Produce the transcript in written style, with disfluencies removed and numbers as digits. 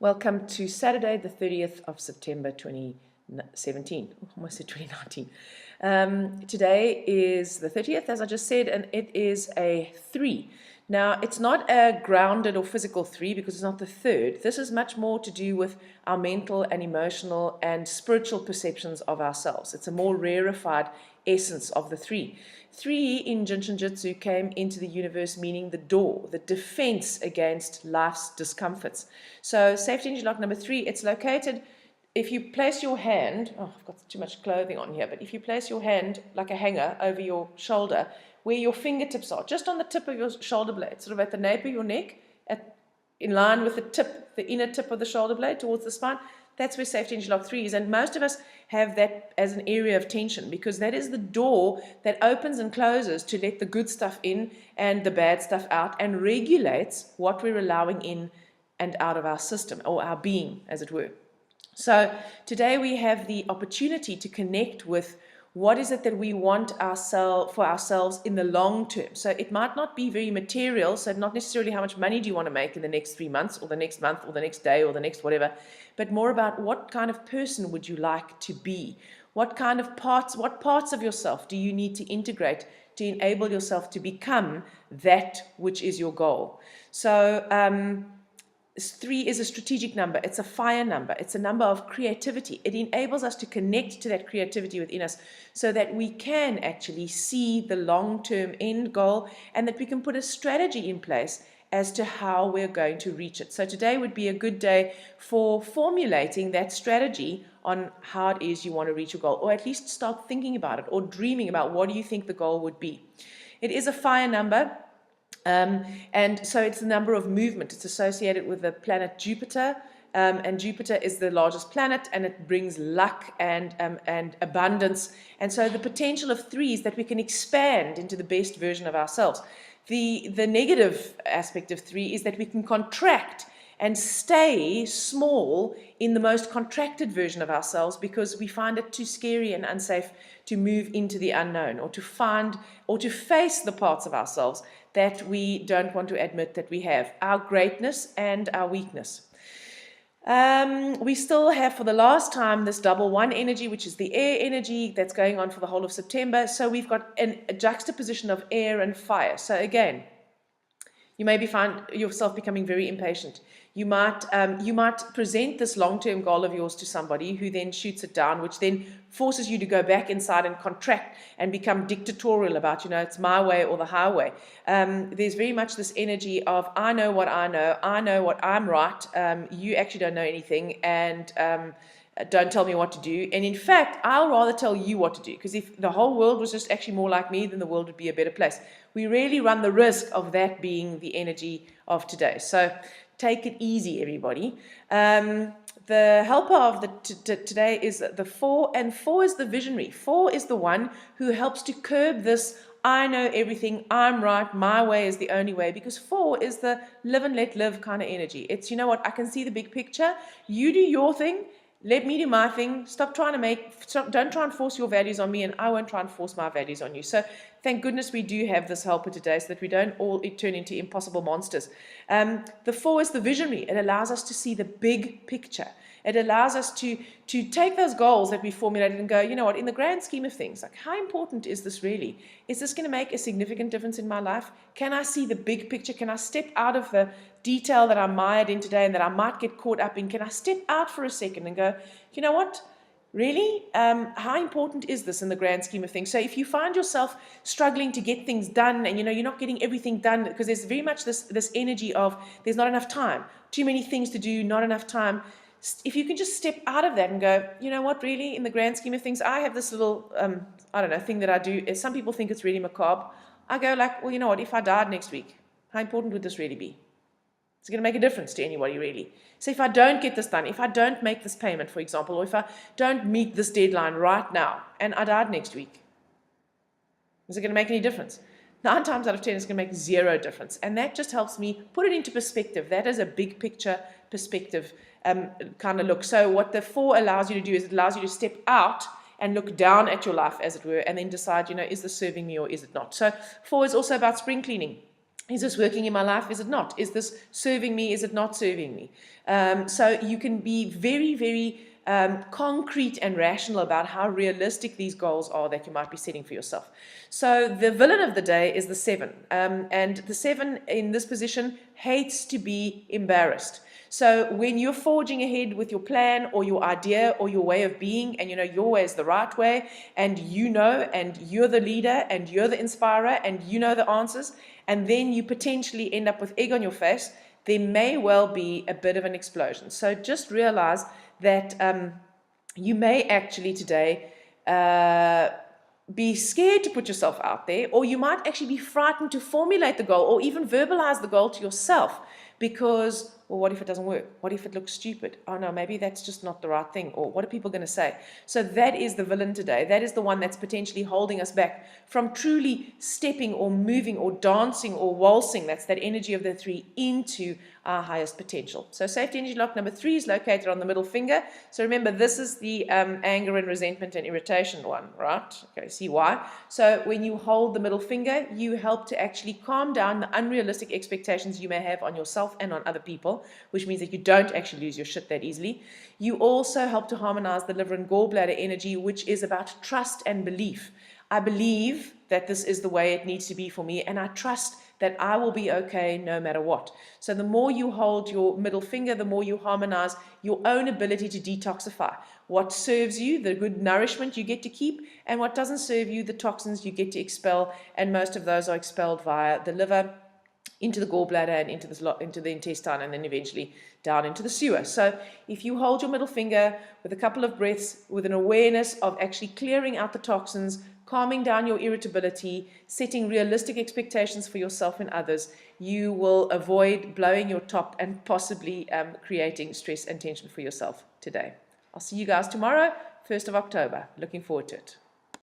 Welcome to Saturday, the 30th of September 2017. Almost said 2019. Today is the 30th, as I just said, and it is a 3. Now, it's not a grounded or physical 3 because it's not the third. This is much more to do with our mental and emotional and spiritual perceptions of ourselves. It's a more rarefied essence of the 3. 3 in Jinshin Jitsu came into the universe meaning the door, the defense against life's discomforts. So safety energy lock number 3, it's located, if you place your hand, I've got too much clothing on here, but if you place your hand like a hanger over your shoulder, where your fingertips are, just on the tip of your shoulder blade, sort of at the nape of your neck, in line with the tip, the inner tip of the shoulder blade towards the spine, that's where safety energy lock 3 is. And most of us have that as an area of tension because that is the door that opens and closes to let the good stuff in and the bad stuff out and regulates what we're allowing in and out of our system, or our being, as it were. So today we have the opportunity to connect with what is it that we want for ourselves in the long term. So it might not be very material, so not necessarily how much money do you want to make in the next 3 months or the next month or the next day or the next whatever, but more about what kind of person would you like to be? What parts of yourself do you need to integrate to enable yourself to become that which is your goal? So 3 is a strategic number. It's a fire number. It's a number of creativity. It enables us to connect to that creativity within us so that we can actually see the long-term end goal and that we can put a strategy in place as to how we're going to reach it. So today would be a good day for formulating that strategy on how it is you want to reach your goal, or at least start thinking about it or dreaming about what do you think the goal would be. It is a fire number. And so it's the number of movement. It's associated with the planet Jupiter, and Jupiter is the largest planet, and it brings luck and abundance. And so the potential of 3 is that we can expand into the best version of ourselves. The negative aspect of 3 is that we can contract and stay small in the most contracted version of ourselves because we find it too scary and unsafe to move into the unknown, or to find or to face the parts of ourselves that we don't want to admit that we have, our greatness and our weakness. We still have for the last time this double 1 energy, which is the air energy that's going on for the whole of September. So we've got a juxtaposition of air and fire. So again, you maybe find yourself becoming very impatient. You might present this long-term goal of yours to somebody who then shoots it down, which then forces you to go back inside and contract and become dictatorial about, it's my way or the highway. There's very much this energy of, I know what I'm right, you actually don't know anything, and don't tell me what to do. And in fact, I'll rather tell you what to do, because if the whole world was just actually more like me, then the world would be a better place. We really run the risk of that being the energy of today. So take it easy, everybody. The helper of today is the 4, and 4 is the visionary. 4 is the one who helps to curb this I know everything, I'm right, my way is the only way, because 4 is the live and let live kind of energy. It's, I can see the big picture, you do your thing, let me do my thing. Don't try and force your values on me, and I won't try and force my values on you. So thank goodness we do have this helper today so that we don't all turn into impossible monsters. The 4 is the visionary. It allows us to see the big picture. It allows us to take those goals that we formulated and go, you know what, in the grand scheme of things, like, how important is this really? Is this going to make a significant difference in my life? Can I see the big picture? Can I step out of the detail that I'm mired in today and that I might get caught up in? Can I step out for a second and go, you know what, really, how important is this in the grand scheme of things? So if you find yourself struggling to get things done, and you're not getting everything done, because there's very much this energy of there's not enough time, too many things to do, not enough time. If you can just step out of that and go, you know what, really, in the grand scheme of things, I have this little, thing that I do. Some people think it's really macabre. I go like, well, you know what, if I died next week, how important would this really be? It's going to make a difference to anybody, really. So if I don't get this done, if I don't make this payment, for example, or if I don't meet this deadline right now, and I died next week, is it going to make any difference? 9 times out of 10, it's going to make 0 difference. And that just helps me put it into perspective. That is a big picture perspective kind of look. So what the 4 allows you to do is it allows you to step out and look down at your life, as it were, and then decide, is this serving me or is it not? So 4 is also about spring cleaning. Is this working in my life? Is it not? Is this serving me? Is it not serving me? So you can be very, very concrete and rational about how realistic these goals are that you might be setting for yourself. So the villain of the day is the 7. And the 7 in this position hates to be embarrassed. So when you're forging ahead with your plan or your idea or your way of being, and you know your way is the right way, and you're the leader and you're the inspirer and you know the answers, and then you potentially end up with egg on your face, there may well be a bit of an explosion. So just realize that you may actually today be scared to put yourself out there, or you might actually be frightened to formulate the goal or even verbalize the goal to yourself because, well, what if it doesn't work? What if it looks stupid? Oh no, maybe that's just not the right thing. Or what are people going to say? So that is the villain today. That is the one that's potentially holding us back from truly stepping or moving or dancing or waltzing. That's that energy of the 3 into our highest potential. So safety energy lock number 3 is located on the middle finger. So remember, this is the anger and resentment and irritation one, right? Okay, see why? So when you hold the middle finger, you help to actually calm down the unrealistic expectations you may have on yourself and on other people, which means that you don't actually lose your shit that easily. You also help to harmonize the liver and gallbladder energy, which is about trust and belief. I believe that this is the way it needs to be for me, and I trust that I will be okay no matter what. So the more you hold your middle finger, the more you harmonize your own ability to detoxify. What serves you, the good nourishment you get to keep, and what doesn't serve you, the toxins you get to expel, and most of those are expelled via the liver, into the gallbladder and into the intestine, and then eventually down into the sewer. So if you hold your middle finger with a couple of breaths, with an awareness of actually clearing out the toxins, calming down your irritability, setting realistic expectations for yourself and others, you will avoid blowing your top and possibly creating stress and tension for yourself today. I'll see you guys tomorrow, 1st of October. Looking forward to it.